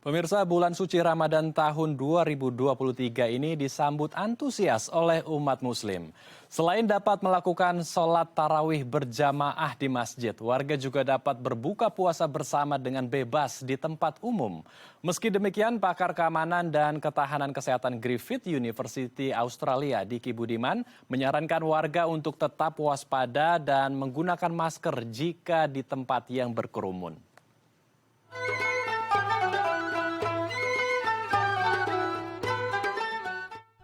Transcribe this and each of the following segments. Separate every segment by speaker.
Speaker 1: Pemirsa, bulan suci Ramadan tahun 2023 ini disambut antusias oleh umat muslim. Selain dapat melakukan sholat tarawih berjamaah di masjid, warga juga dapat berbuka puasa bersama dengan bebas di tempat umum. Meski demikian, pakar keamanan dan ketahanan kesehatan Griffith University Australia, Diki Budiman, menyarankan warga untuk tetap waspada dan menggunakan masker jika di tempat yang berkerumun.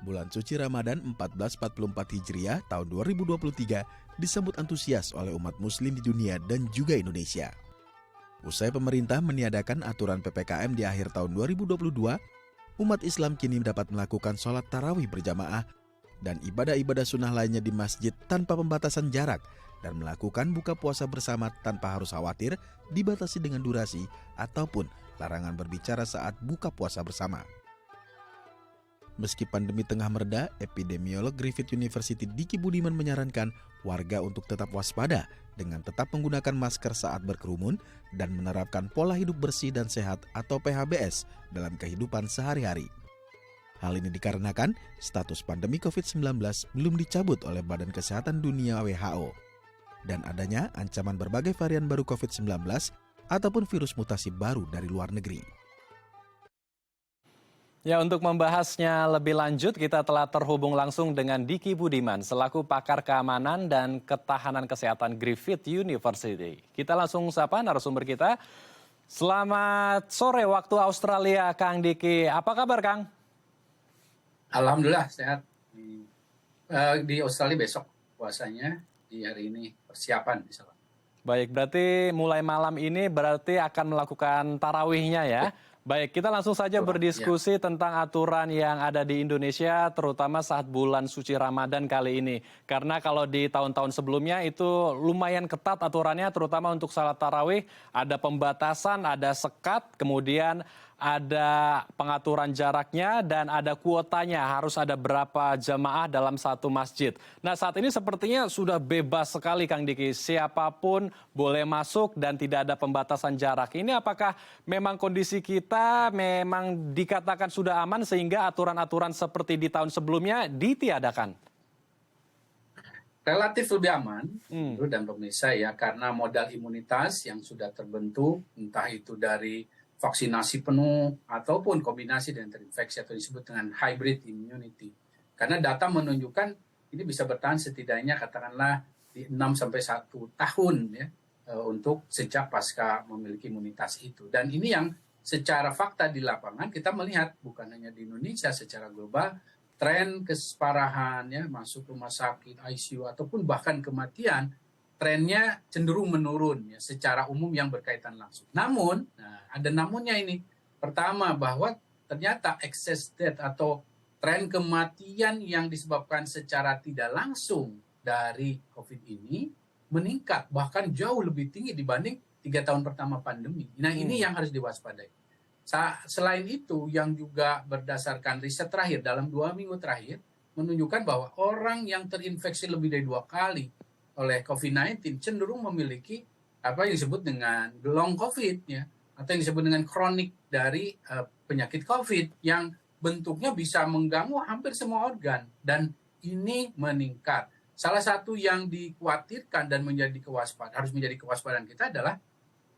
Speaker 2: Bulan suci Ramadan 1444 Hijriah tahun 2023 disambut antusias oleh umat muslim di dunia dan juga Indonesia. Usai pemerintah meniadakan aturan PPKM di akhir tahun 2022, umat Islam kini dapat melakukan sholat tarawih berjamaah dan ibadah-ibadah sunnah lainnya di masjid tanpa pembatasan jarak dan melakukan buka puasa bersama tanpa harus khawatir dibatasi dengan durasi ataupun larangan berbicara saat buka puasa bersama. Meski pandemi tengah mereda, epidemiolog Griffith University Diki Budiman menyarankan warga untuk tetap waspada dengan tetap menggunakan masker saat berkerumun dan menerapkan pola hidup bersih dan sehat atau PHBS dalam kehidupan sehari-hari. Hal ini dikarenakan status pandemi COVID-19 belum dicabut oleh Badan Kesehatan Dunia WHO dan adanya ancaman berbagai varian baru COVID-19 ataupun virus mutasi baru dari luar negeri.
Speaker 1: Ya, untuk membahasnya lebih lanjut, kita telah terhubung langsung dengan Diki Budiman, selaku pakar keamanan dan ketahanan kesehatan Griffith University. Kita langsung sapa narasumber kita. Selamat sore waktu Australia, Kang Diki. Apa kabar, Kang?
Speaker 3: Alhamdulillah, sehat. Di Australia besok puasanya, di hari ini persiapan. Misalnya.
Speaker 1: Baik, berarti mulai malam ini berarti akan melakukan tarawihnya ya? Baik, kita langsung saja berdiskusi tentang aturan yang ada di Indonesia, terutama saat bulan suci Ramadan kali ini. Karena kalau di tahun-tahun sebelumnya itu lumayan ketat aturannya, terutama untuk salat tarawih, ada pembatasan, ada sekat, kemudian ada pengaturan jaraknya, dan ada kuotanya, harus ada berapa jamaah dalam satu masjid. Nah, saat ini sepertinya sudah bebas sekali, Kang Diki. Siapapun boleh masuk dan tidak ada pembatasan jarak. Ini apakah memang kondisi kita memang dikatakan sudah aman sehingga aturan-aturan seperti di tahun sebelumnya ditiadakan?
Speaker 3: Relatif lebih aman, dan pemirsa ya, karena modal imunitas yang sudah terbentuk, entah itu dari vaksinasi penuh ataupun kombinasi dengan terinfeksi atau disebut dengan hybrid immunity. Karena data menunjukkan ini bisa bertahan setidaknya katakanlah di 6-1 tahun ya, untuk sejak pasca memiliki imunitas itu. Dan ini yang secara fakta di lapangan kita melihat bukan hanya di Indonesia, secara global tren keparahan ya, masuk rumah sakit, ICU ataupun bahkan kematian trennya cenderung menurun ya, secara umum yang berkaitan langsung. Namun, ada namunnya ini. Pertama, bahwa ternyata excess death atau tren kematian yang disebabkan secara tidak langsung dari COVID ini meningkat, bahkan jauh lebih tinggi dibanding 3 tahun pertama pandemi. Nah, ini yang harus diwaspadai. Selain itu, yang juga berdasarkan riset terakhir dalam 2 minggu terakhir, menunjukkan bahwa orang yang terinfeksi lebih dari 2 kali oleh COVID-19 cenderung memiliki apa yang disebut dengan long COVID ya, atau yang disebut dengan kronik dari penyakit COVID yang bentuknya bisa mengganggu hampir semua organ, dan ini meningkat. Salah satu yang dikhawatirkan dan harus menjadi kewaspadaan kita adalah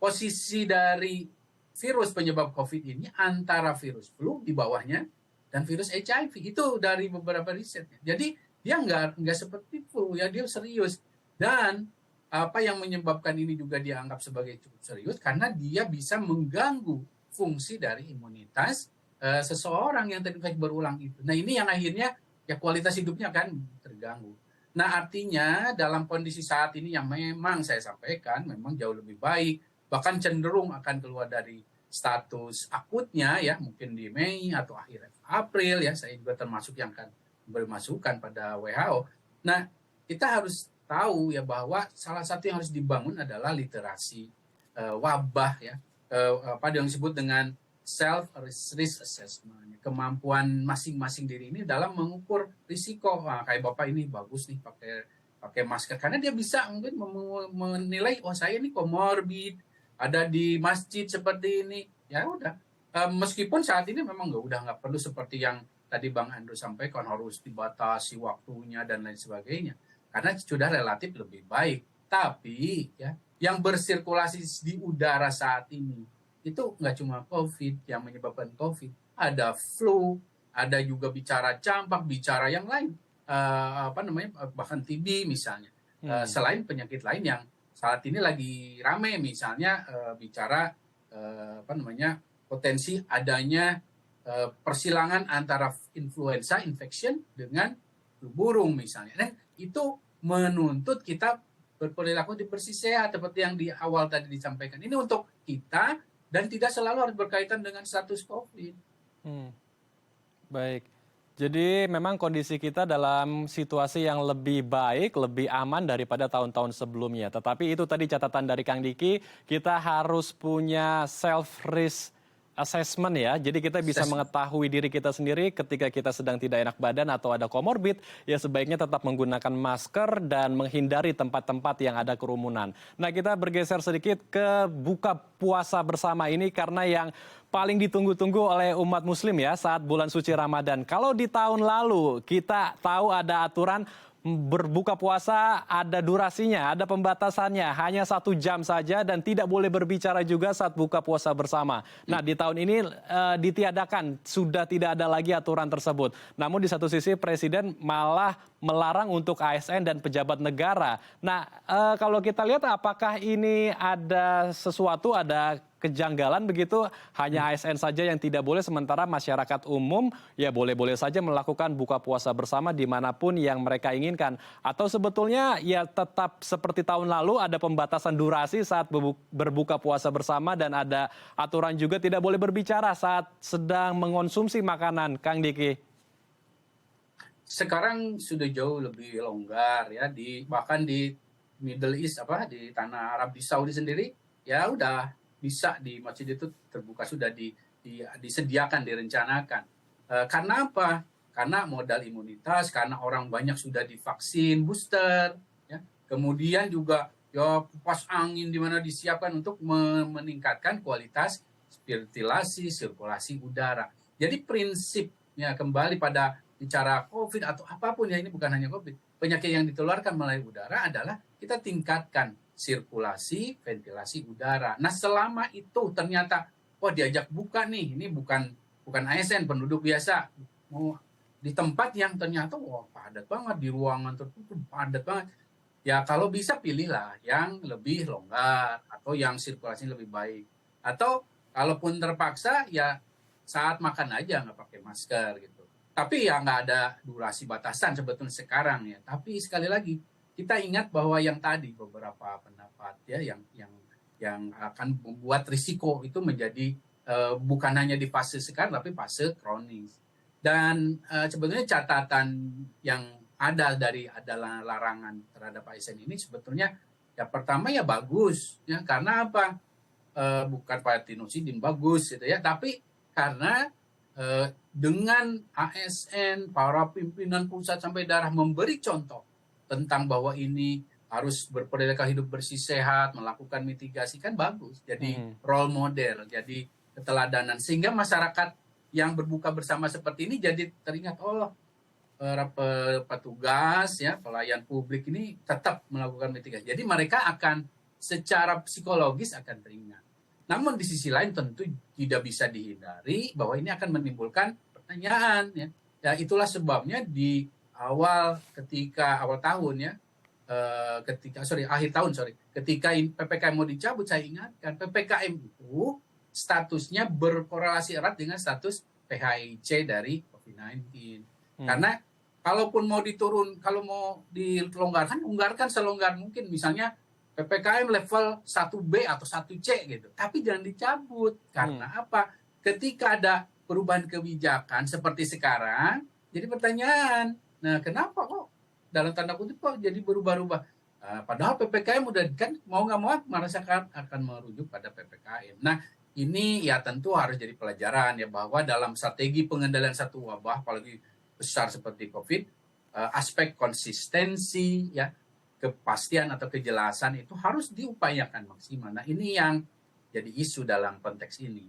Speaker 3: posisi dari virus penyebab COVID ini antara virus flu di bawahnya dan virus HIV. Itu dari beberapa riset. Jadi dia nggak seperti flu ya, dia serius. Dan apa yang menyebabkan ini juga dianggap sebagai cukup serius karena dia bisa mengganggu fungsi dari imunitas seseorang yang terinfeksi berulang itu. Nah, ini yang akhirnya ya kualitas hidupnya kan terganggu. Nah, artinya dalam kondisi saat ini yang memang saya sampaikan memang jauh lebih baik, bahkan cenderung akan keluar dari status akutnya ya, mungkin di Mei atau akhir April ya, saya juga termasuk yang akan bermasukan pada WHO. Nah, kita harus tahu ya bahwa salah satu yang harus dibangun adalah literasi wabah ya, apa yang disebut dengan self risk assessment, kemampuan masing-masing diri ini dalam mengukur risiko. Kayak Bapak ini bagus nih pakai masker karena dia bisa mungkin menilai saya ini komorbid, ada di masjid seperti ini, ya udah Meskipun saat ini memang udah nggak perlu seperti yang tadi Bang Andrew sampaikan, harus dibatasi waktunya dan lain sebagainya, karena sudah relatif lebih baik. Tapi ya, yang bersirkulasi di udara saat ini itu nggak cuma COVID yang menyebabkan COVID, ada flu, ada juga bicara campak, bicara yang lain, bahkan TB misalnya. Selain penyakit lain yang saat ini lagi rame, misalnya bicara potensi adanya persilangan antara influenza infection dengan flu burung misalnya. Dan itu menuntut kita berperilaku bersih sehat seperti yang di awal tadi disampaikan. Ini untuk kita dan tidak selalu harus berkaitan dengan status COVID.
Speaker 1: Baik. Jadi memang kondisi kita dalam situasi yang lebih baik, lebih aman daripada tahun-tahun sebelumnya. Tetapi itu tadi catatan dari Kang Diki, kita harus punya self-risk assessment ya. Jadi kita bisa mengetahui diri kita sendiri ketika kita sedang tidak enak badan atau ada komorbid, ya sebaiknya tetap menggunakan masker dan menghindari tempat-tempat yang ada kerumunan. Nah, kita bergeser sedikit ke buka puasa bersama ini karena yang paling ditunggu-tunggu oleh umat muslim ya saat bulan suci Ramadan. Kalau di tahun lalu kita tahu ada aturan berbuka puasa, ada durasinya, ada pembatasannya, hanya 1 jam saja dan tidak boleh berbicara juga saat buka puasa bersama. Nah, di tahun ini ditiadakan, sudah tidak ada lagi aturan tersebut. Namun di satu sisi Presiden malah melarang untuk ASN dan pejabat negara. Nah, kalau kita lihat apakah ini ada sesuatu, ada kejanggalan begitu, hanya ASN saja yang tidak boleh, sementara masyarakat umum ya boleh-boleh saja melakukan buka puasa bersama dimanapun yang mereka inginkan. Atau sebetulnya ya tetap seperti tahun lalu ada pembatasan durasi saat berbuka puasa bersama dan ada aturan juga tidak boleh berbicara saat sedang mengonsumsi makanan, Kang Diki.
Speaker 3: Sekarang sudah jauh lebih longgar ya, bahkan di Middle East, di tanah Arab, di Saudi sendiri ya udah bisa di masjid itu terbuka, sudah disediakan, direncanakan. Karena apa? Karena modal imunitas, karena orang banyak sudah divaksin booster, ya. Kemudian juga ya kipas angin di mana disiapkan untuk meningkatkan kualitas ventilasi, sirkulasi udara. Jadi prinsipnya kembali pada bicara COVID atau apapun ya, ini bukan hanya COVID, penyakit yang ditularkan melalui udara adalah kita tingkatkan sirkulasi, ventilasi udara. Nah, selama itu ternyata diajak buka nih, ini bukan ASN, penduduk biasa, mau di tempat yang ternyata padat banget, di ruangan tertutup padat banget. Ya kalau bisa pilihlah yang lebih longgar atau yang sirkulasinya lebih baik. Atau kalaupun terpaksa ya saat makan aja nggak pakai masker gitu. Tapi ya nggak ada durasi batasan sebetulnya sekarang ya. Tapi sekali lagi kita ingat bahwa yang tadi beberapa pendapat ya yang akan membuat risiko itu menjadi bukan hanya di fase sekarang tapi fase kronis. Dan sebetulnya catatan yang ada adalah larangan terhadap ASN ini sebetulnya ya pertama ya bagus ya, karena apa? Bukan partinocidin bagus gitu ya, tapi karena dengan ASN, para pimpinan pusat sampai daerah memberi contoh tentang bahwa ini harus berperilaku hidup bersih sehat, melakukan mitigasi, kan bagus. Jadi role model, jadi keteladanan. Sehingga masyarakat yang berbuka bersama seperti ini jadi teringat, petugas, ya pelayan publik ini tetap melakukan mitigasi. Jadi mereka akan secara psikologis akan teringat. Namun di sisi lain tentu tidak bisa dihindari bahwa ini akan menimbulkan pertanyaan ya. Ya itulah sebabnya di ketika awal tahun ya, ketika PPKM mau dicabut, saya ingatkan PPKM itu statusnya berkorelasi erat dengan status PHIC dari COVID-19. Karena kalaupun mau kalau mau dilonggarkan, unggahkan selonggar mungkin, misalnya PPKM level 1B atau 1C gitu. Tapi jangan dicabut. Karena apa? Ketika ada perubahan kebijakan seperti sekarang, jadi pertanyaan, nah kenapa kok dalam tanda kutip kok jadi berubah-ubah? Padahal PPKM udah kan mau nggak mau merasakan akan merujuk pada PPKM. Nah ini ya tentu harus jadi pelajaran ya, bahwa dalam strategi pengendalian satu wabah apalagi besar seperti COVID, aspek konsistensi ya, kepastian atau kejelasan itu harus diupayakan maksimal. Nah ini yang jadi isu dalam konteks ini.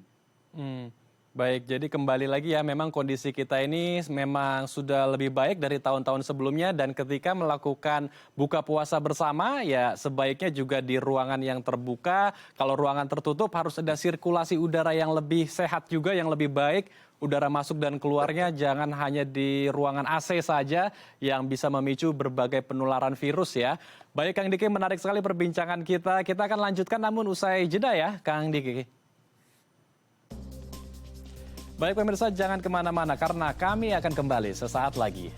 Speaker 1: Baik, jadi kembali lagi ya, memang kondisi kita ini memang sudah lebih baik dari tahun-tahun sebelumnya dan ketika melakukan buka puasa bersama ya sebaiknya juga di ruangan yang terbuka. Kalau ruangan tertutup harus ada sirkulasi udara yang lebih sehat juga, yang lebih baik. Udara masuk dan keluarnya jangan hanya di ruangan AC saja yang bisa memicu berbagai penularan virus ya. Baik Kang Diki, menarik sekali perbincangan kita. Kita akan lanjutkan namun usai jeda ya Kang Diki. Baik pemirsa, jangan kemana-mana karena kami akan kembali sesaat lagi.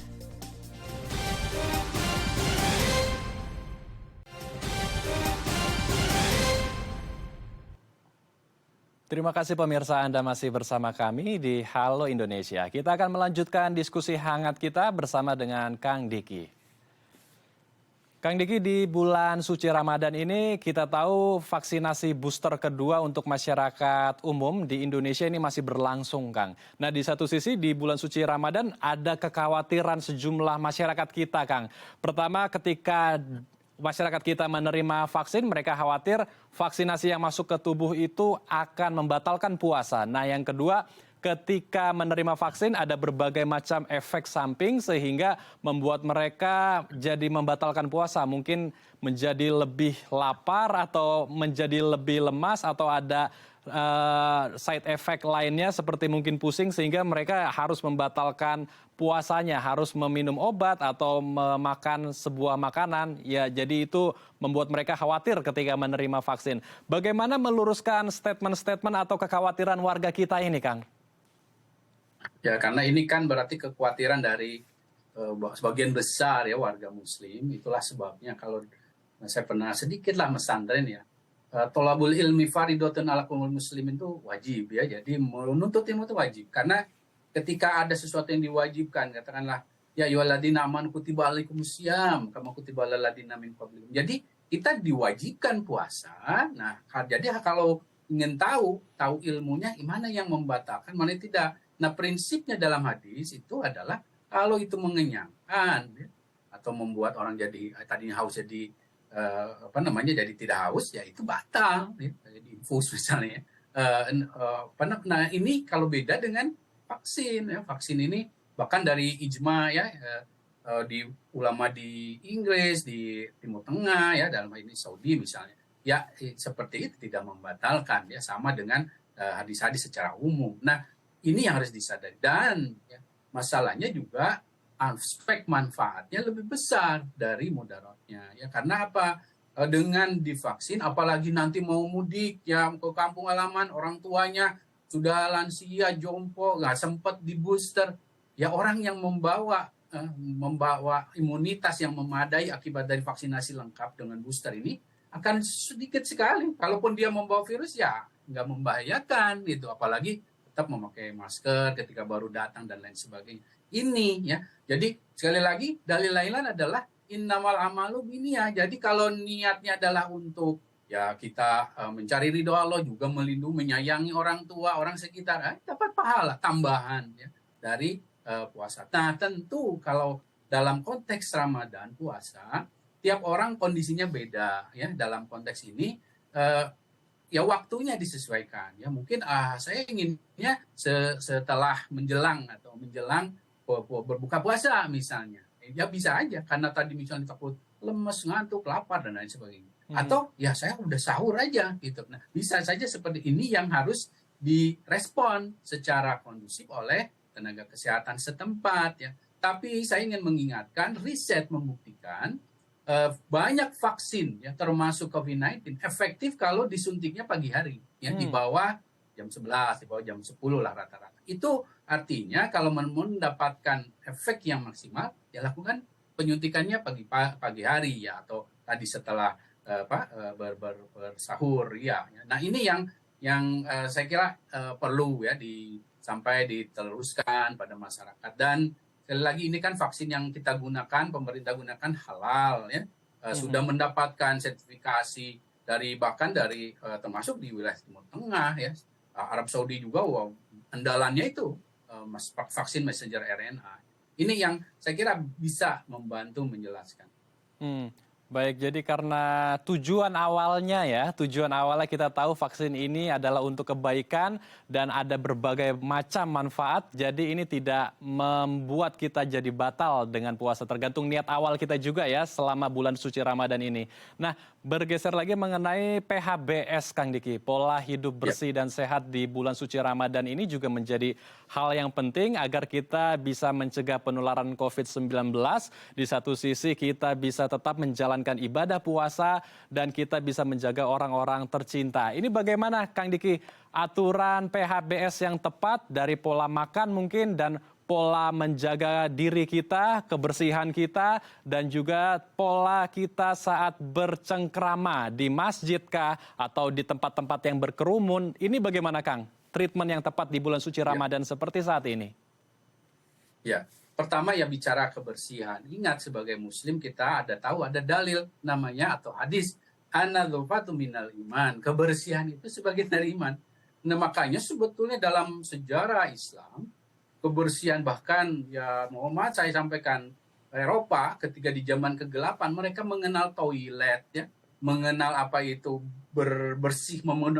Speaker 1: Terima kasih pemirsa Anda masih bersama kami di Halo Indonesia. Kita akan melanjutkan diskusi hangat kita bersama dengan Kang Diki. Kang Diki, di bulan suci Ramadan ini kita tahu vaksinasi booster kedua untuk masyarakat umum di Indonesia ini masih berlangsung, Kang. Nah, di satu sisi di bulan suci Ramadan ada kekhawatiran sejumlah masyarakat kita, Kang. Pertama, ketika masyarakat kita menerima vaksin, mereka khawatir vaksinasi yang masuk ke tubuh itu akan membatalkan puasa. Nah, yang kedua, ketika menerima vaksin ada berbagai macam efek samping sehingga membuat mereka jadi membatalkan puasa. Mungkin menjadi lebih lapar atau menjadi lebih lemas atau ada side effect lainnya seperti mungkin pusing sehingga mereka harus membatalkan puasanya, harus meminum obat atau memakan sebuah makanan. Ya, jadi itu membuat mereka khawatir ketika menerima vaksin. Bagaimana meluruskan statement-statement atau kekhawatiran warga kita ini, Kang?
Speaker 3: Ya, karena ini kan berarti kekhawatiran dari sebagian besar ya warga Muslim. Itulah sebabnya kalau saya pernah sedikitlah mesantren ya. Tolabul ilmi faridotun ala kulli muslim itu wajib ya. Jadi menuntut ilmu itu wajib. Karena ketika ada sesuatu yang diwajibkan, katakanlah ya ayyuhalladzina amanu kutiba alaikumusiyam kama kutiba alal ladzina min qablikum. Jadi kita diwajibkan puasa. Nah, jadi kalau ingin tahu ilmunya mana yang membatalkan, mana yang tidak. Nah, prinsipnya dalam hadis itu adalah kalau itu mengenyangkan ya, atau membuat orang jadi tadinya haus jadi jadi tidak haus, ya itu batal ya, jadi infus misalnya. Nah, ini kalau beda dengan vaksin ya, vaksin ini bahkan dari ijma ya, di ulama di Inggris, di Timur Tengah ya, dalam hal ini Saudi misalnya, ya seperti itu tidak membatalkan ya, sama dengan hadis-hadis secara umum. Nah, ini yang harus disadari dan ya, masalahnya juga aspek manfaatnya lebih besar dari mudaratnya ya, karena apa? Dengan divaksin apalagi nanti mau mudik ya ke kampung halaman, orang tuanya sudah lansia jompo nggak sempat di booster ya, orang yang membawa imunitas yang memadai akibat dari vaksinasi lengkap dengan booster ini akan sedikit sekali. Kalaupun dia membawa virus ya nggak membahayakan gitu, apalagi tetap memakai masker ketika baru datang dan lain sebagainya. Ini ya. Jadi sekali lagi dalil lain adalah innamal amalu binniyah. Jadi kalau niatnya adalah untuk ya kita mencari ridho Allah, juga melindungi menyayangi orang tua, orang sekitar, dapat pahala tambahan ya dari puasa. Nah, tentu kalau dalam konteks Ramadan puasa, tiap orang kondisinya beda ya. Dalam konteks ini ya waktunya disesuaikan ya, mungkin saya inginnya setelah menjelang berbuka puasa misalnya ya, bisa aja karena tadi misalnya takut lemes, ngantuk, lapar dan lain sebagainya, atau ya saya udah sahur aja gitu. Nah, bisa saja seperti ini yang harus direspon secara kondusif oleh tenaga kesehatan setempat ya. Tapi saya ingin mengingatkan, riset membuktikan banyak vaksin ya termasuk COVID-19 efektif kalau disuntiknya pagi hari ya, di bawah jam 11, di bawah jam 10 lah rata-rata. Itu artinya kalau mendapatkan efek yang maksimal ya lakukan penyuntikannya pagi hari ya, atau tadi setelah bersahur ya. Nah, ini yang saya kira perlu ya sampai diteruskan pada masyarakat. Dan sekali lagi ini kan vaksin yang kita gunakan, pemerintah gunakan halal ya, sudah mendapatkan sertifikasi bahkan dari termasuk di wilayah Timur Tengah ya, Arab Saudi juga, andalannya itu vaksin messenger RNA. Ini yang saya kira bisa membantu menjelaskan.
Speaker 1: Baik, jadi karena tujuan awalnya tujuan awalnya kita tahu vaksin ini adalah untuk kebaikan dan ada berbagai macam manfaat, jadi ini tidak membuat kita jadi batal dengan puasa, tergantung niat awal kita juga ya selama bulan suci Ramadan ini. Nah, bergeser lagi mengenai PHBS, Kang Diki, pola hidup
Speaker 3: Ya,
Speaker 1: bersih dan sehat di bulan suci Ramadan ini juga menjadi hal yang penting agar kita bisa mencegah penularan COVID-19. Di satu sisi kita bisa tetap menjalankan ibadah puasa dan kita bisa menjaga orang-orang tercinta. Ini bagaimana Kang Diki aturan PHBS yang tepat dari pola makan mungkin dan pola menjaga diri kita, kebersihan kita, dan juga pola kita saat bercengkrama di masjid kah atau di tempat-tempat yang berkerumun. Ini bagaimana Kang? Treatment yang tepat di bulan suci
Speaker 3: ya,
Speaker 1: Ramadan seperti saat ini.
Speaker 3: ya. Pertama ya bicara kebersihan. Ingat sebagai muslim kita ada dalil namanya atau hadis an-nadzafatu minal iman. Kebersihan itu sebagian dari iman. Nah, makanya sebetulnya dalam sejarah Islam kebersihan bahkan ya mohon maaf saya sampaikan Eropa ketika di zaman kegelapan mereka mengenal toilet ya, mengenal apa itu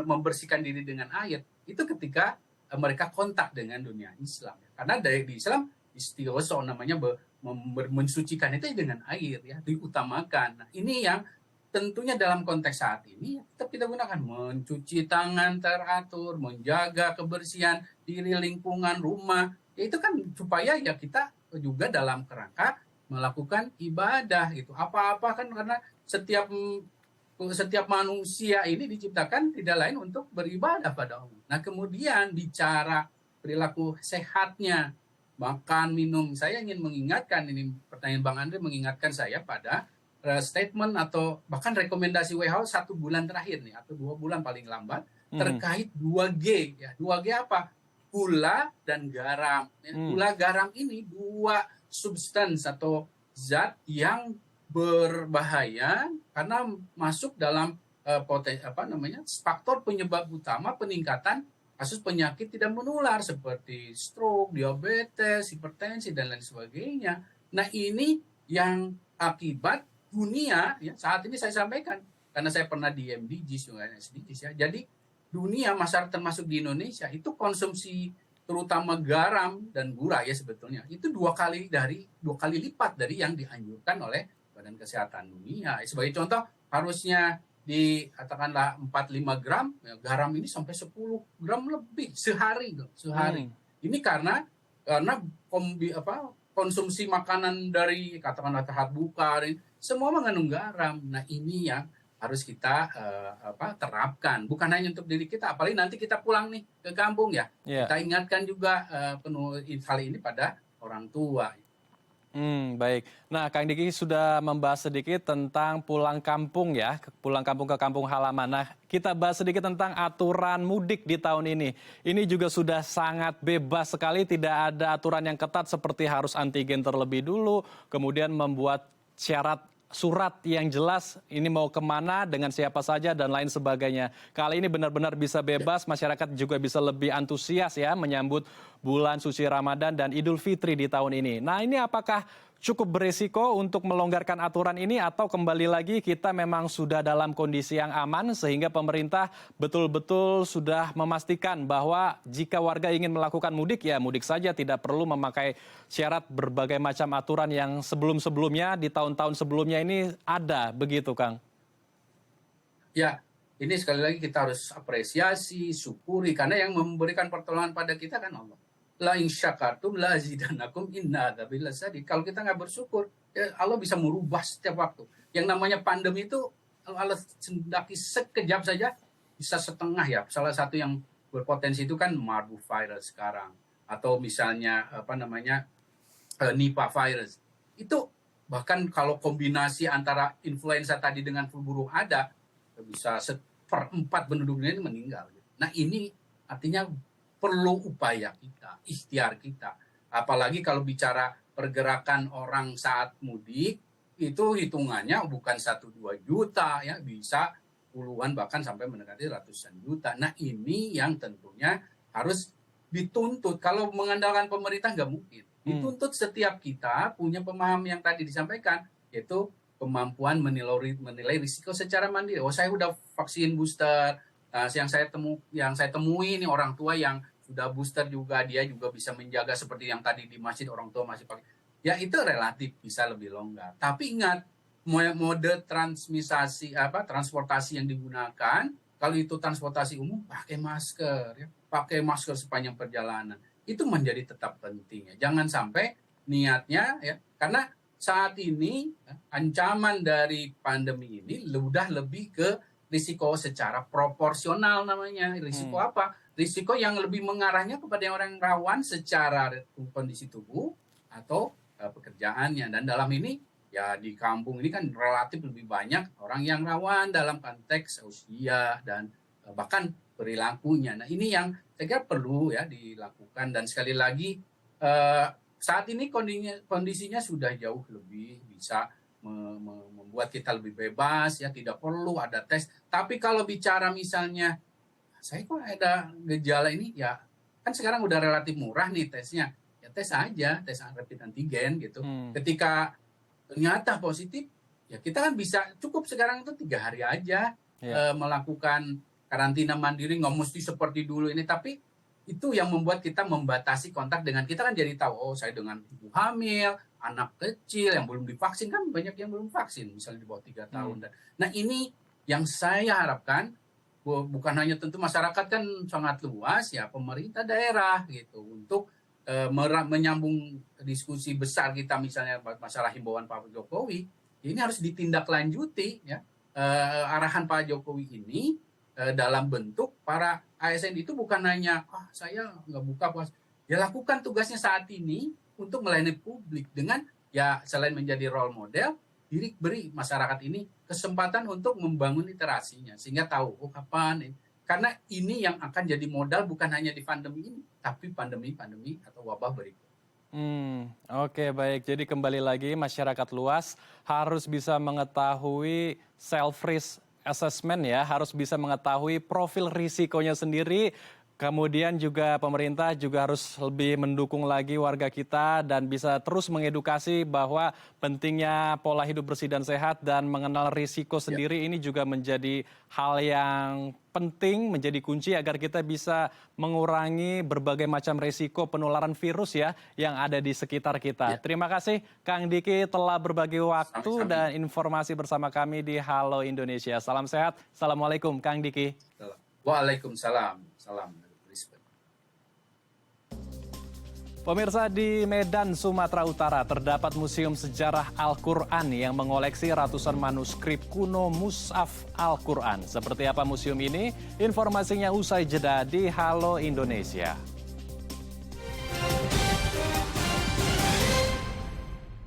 Speaker 3: membersihkan diri dengan air. Itu ketika mereka kontak dengan dunia Islam. Karena dari di Islam istighoso namanya mensucikan itu dengan air ya diutamakan. Nah, ini yang tentunya dalam konteks saat ini tetap kita gunakan mencuci tangan teratur, menjaga kebersihan diri, lingkungan, rumah. Ya itu kan supaya ya kita juga dalam kerangka melakukan ibadah gitu. Apa-apa kan karena setiap manusia ini diciptakan tidak lain untuk beribadah pada Allah. Nah, kemudian bicara perilaku sehatnya, makan, minum. Saya ingin mengingatkan, ini pertanyaan Bang Andre mengingatkan saya pada statement atau bahkan rekomendasi WHO 1 bulan terakhir nih, atau 2 bulan paling lambat, terkait 2G. Ya, 2G apa? Gula dan garam. Ya, gula garam ini 2 substans atau zat yang berbahaya karena masuk dalam faktor penyebab utama peningkatan kasus penyakit tidak menular seperti stroke, diabetes, hipertensi dan lain sebagainya. Nah, ini yang akibat dunia ya saat ini saya sampaikan karena saya pernah di MDGs juga SDGs ya. Jadi dunia masyarakat termasuk di Indonesia itu konsumsi terutama garam dan gula ya sebetulnya itu 2 kali lipat dari yang dianjurkan oleh Badan Kesehatan Dunia. Sebagai contoh, harusnya katakanlah 4-5 gram, ya, garam ini sampai 10 gram lebih sehari. Ini karena konsumsi makanan dari katakanlah tahap buka, semua mengandung garam. Nah, ini yang harus kita terapkan. Bukan hanya untuk diri kita, apalagi nanti kita pulang nih ke kampung ya.
Speaker 1: Yeah.
Speaker 3: Kita ingatkan juga penuh hal ini pada orang tua.
Speaker 1: Baik. Nah, Kang Diki sudah membahas sedikit tentang pulang kampung ya, pulang kampung ke kampung halaman. Nah, kita bahas sedikit tentang aturan mudik di tahun ini. Ini juga sudah sangat bebas sekali, tidak ada aturan yang ketat seperti harus antigen terlebih dulu, kemudian membuat syarat surat yang jelas ini mau kemana, dengan siapa saja, dan lain sebagainya. Kali ini benar-benar bisa bebas, masyarakat juga bisa lebih antusias ya menyambut bulan suci Ramadan dan Idul Fitri di tahun ini. Nah, ini apakah cukup berisiko untuk melonggarkan aturan ini atau kembali lagi kita memang sudah dalam kondisi yang aman sehingga pemerintah betul-betul sudah memastikan bahwa jika warga ingin melakukan mudik ya mudik saja, tidak perlu memakai syarat berbagai macam aturan yang sebelum-sebelumnya di tahun-tahun sebelumnya ini ada, begitu Kang?
Speaker 3: Ya, ini sekali lagi kita harus apresiasi, syukuri karena yang memberikan pertolongan pada kita kan Allah. La in syakartum la azidannakum inna adzabil lasyadid. Kalau kita nggak bersyukur, ya Allah bisa merubah setiap waktu. Yang namanya pandemi itu Allah sendaki sekejap saja bisa setengah ya. Salah satu yang berpotensi itu kan Marburg virus sekarang atau misalnya Nipah virus. Itu bahkan kalau kombinasi antara influenza tadi dengan flu burung ada bisa 1/4 penduduk ini meninggal. Nah, ini artinya perlu upaya kita, ikhtiar kita. Apalagi kalau bicara pergerakan orang saat mudik, itu hitungannya bukan 1-2 juta, ya bisa puluhan bahkan sampai mendekati ratusan juta. Nah, ini yang tentunya harus dituntut. Kalau mengandalkan pemerintah nggak mungkin. Dituntut setiap kita punya pemahaman yang tadi disampaikan, yaitu kemampuan menilai risiko secara mandiri. Oh, saya udah vaksin booster. Yang saya temui ini orang tua yang sudah booster juga, dia juga bisa menjaga seperti yang tadi di masjid orang tua masih pakai. Ya itu relatif bisa lebih longgar. Tapi ingat, mode transportasi yang digunakan, kalau itu transportasi umum pakai masker, ya. Pakai masker sepanjang perjalanan. Itu menjadi tetap penting, ya. Jangan sampai niatnya, ya, karena saat ini ancaman dari pandemi ini udah lebih ke risiko secara proporsional namanya. Risiko apa? Risiko yang lebih mengarahnya kepada orang rawan secara kondisi tubuh atau pekerjaannya. Dan dalam ini ya di kampung ini kan relatif lebih banyak orang yang rawan dalam konteks usia dan bahkan perilakunya. Nah ini yang saya kira perlu ya dilakukan, dan sekali lagi saat ini kondisinya sudah jauh lebih bisa membuat kita lebih bebas, ya tidak perlu ada tes. Tapi kalau bicara misalnya saya kok ada gejala ini, ya kan sekarang udah relatif murah nih tesnya, ya tes aja, tes rapid antigen gitu. Ketika ternyata positif, ya kita kan bisa cukup sekarang itu 3 hari aja melakukan karantina mandiri, nggak mesti seperti dulu ini. Tapi itu yang membuat kita membatasi kontak dengan kita, kan jadi tahu, oh saya dengan ibu hamil, anak kecil yang belum divaksin, kan banyak yang belum vaksin, misalnya di bawah 3 tahun. Nah ini yang saya harapkan, bukan hanya tentu masyarakat kan sangat luas, ya pemerintah daerah gitu, untuk menyambung diskusi besar kita misalnya masalah himbauan Pak Jokowi, ini harus ditindaklanjuti ya, arahan Pak Jokowi ini dalam bentuk para ASN itu bukan hanya saya nggak buka puasa, ya lakukan tugasnya saat ini untuk melayani publik dengan ya selain menjadi role model, beri masyarakat ini kesempatan untuk membangun literasinya sehingga tahu kapan. Karena ini yang akan jadi modal bukan hanya di pandemi ini, tapi pandemi atau wabah berikut.
Speaker 1: Oke, baik. Jadi kembali lagi masyarakat luas harus bisa mengetahui self risk assessment ya, harus bisa mengetahui profil risikonya sendiri. Kemudian juga pemerintah juga harus lebih mendukung lagi warga kita dan bisa terus mengedukasi bahwa pentingnya pola hidup bersih dan sehat dan mengenal risiko sendiri ini juga menjadi hal yang penting, menjadi kunci agar kita bisa mengurangi berbagai macam risiko penularan virus ya yang ada di sekitar kita. Terima kasih Kang Diki telah berbagi waktu dan informasi bersama kami di Halo Indonesia. Salam sehat. Assalamualaikum Kang Diki.
Speaker 3: Waalaikumsalam. Salam.
Speaker 1: Pemirsa, di Medan, Sumatera Utara terdapat Museum Sejarah Al-Quran yang mengoleksi ratusan manuskrip kuno Mushaf Al-Quran. Seperti apa museum ini? Informasinya usai jeda di Halo Indonesia.